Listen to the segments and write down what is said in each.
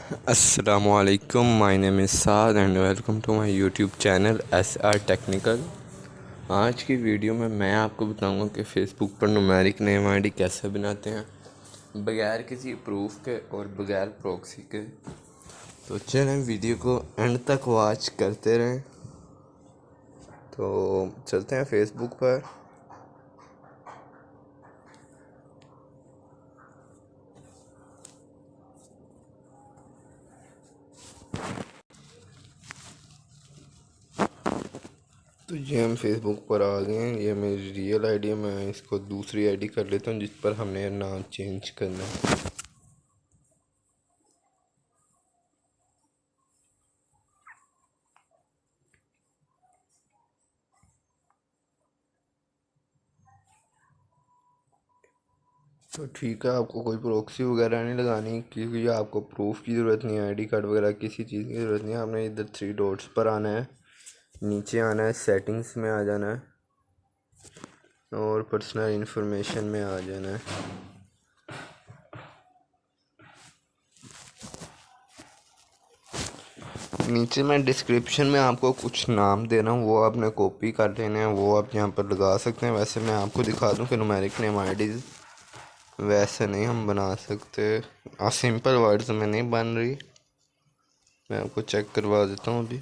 Assalamualaikum, my name is Saad and welcome to my YouTube channel SR Technical। आज की video में मैं आपको बताऊंगा कि फ़ेसबुक पर न्यूमेरिक नेम आईडी कैसे बनाते हैं बगैर किसी प्रूफ के और बगैर प्रॉक्सी के। तो चलें वीडियो को एंड तक वॉच करते रहें। तो चलते हैं फ़ेसबुक पर। तो ये हम फेसबुक पर आ गए हैं। ये मेरी रियल आईडी है। मैं इसको दूसरी आईडी कर लेता हूँ जिस पर हमने नाम चेंज करना है। तो ठीक है, आपको कोई प्रॉक्सी वगैरह नहीं लगानी क्योंकि आपको प्रूफ की ज़रूरत नहीं है, आईडी कार्ड वगैरह किसी चीज़ की ज़रूरत नहीं है। आपने इधर 3 डॉट्स पर आना है, नीचे आना है, सेटिंग्स में आ जाना है और पर्सनल इन्फॉर्मेशन में आ जाना है। नीचे मैं डिस्क्रिप्शन में आपको कुछ नाम दे रहा हूँ, वो आपने कॉपी कर लेना है, वो आप यहाँ पर लगा सकते हैं। वैसे मैं आपको दिखा दूँ कि न्यूमेरिक नेम आईडीज़ वैसे नहीं हम बना सकते। सिंपल वर्ड्स में नहीं बन रही। मैं आपको चेक करवा देता हूँ अभी।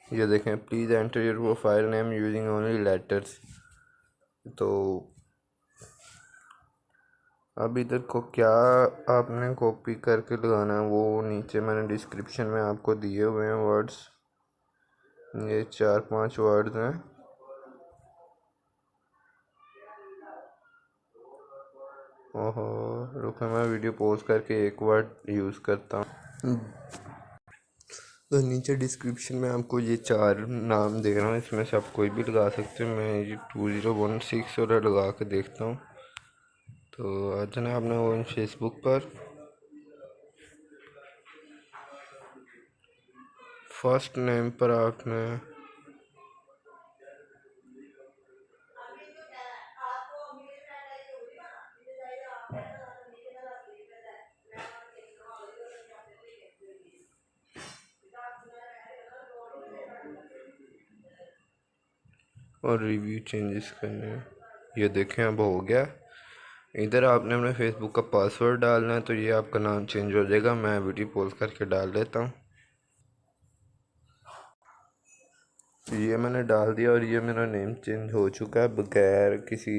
ये देखें, please enter your profile name using only letters. तो अब इधर को क्या आपने कॉपी करके लगाना है, वो नीचे मैंने डिस्क्रिप्शन में आपको दिए हुए हैं वर्ड्स। ये 4-5 वर्ड्स हैं। ओहो, रुको मैं वीडियो पॉज करके एक वर्ड यूज़ करता हूँ। तो नीचे डिस्क्रिप्शन में आपको ये 4 नाम दे रहा हूँ, इसमें से आप कोई भी लगा सकते हैं। मैं ये 2016 वाला लगा के देखता हूँ। तो आ जाना आपने वो फेसबुक पर। फर्स्ट नेम पर आपने और रिव्यू चेंजेस करने हैं। ये देखें अब हो गया। इधर आपने अपने फेसबुक का पासवर्ड डालना है, तो ये आपका नाम चेंज हो जाएगा। मैं वीडियो पॉज करके डाल देता हूँ। ये मैंने डाल दिया और ये मेरा नेम चेंज हो चुका है बगैर किसी।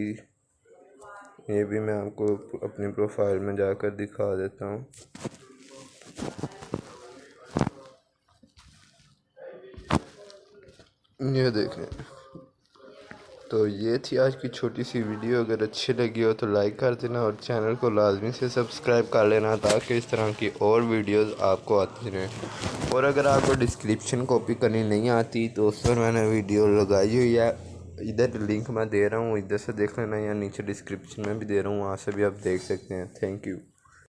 ये भी मैं आपको अपनी प्रोफाइल में जाकर दिखा देता हूँ। ये देखें। तो ये थी आज की छोटी सी वीडियो। अगर अच्छी लगी हो तो लाइक कर देना और चैनल को लाजमी से सब्सक्राइब कर लेना ताकि इस तरह की और वीडियोस आपको आती रहें। और अगर आपको डिस्क्रिप्शन कॉपी करनी नहीं आती तो उस पर मैंने वीडियो लगाई हुई है। इधर लिंक मैं दे रहा हूँ, इधर से देख लेना या नीचे डिस्क्रिप्शन में भी दे रहा हूँ, वहाँ से भी आप देख सकते हैं। Thank you.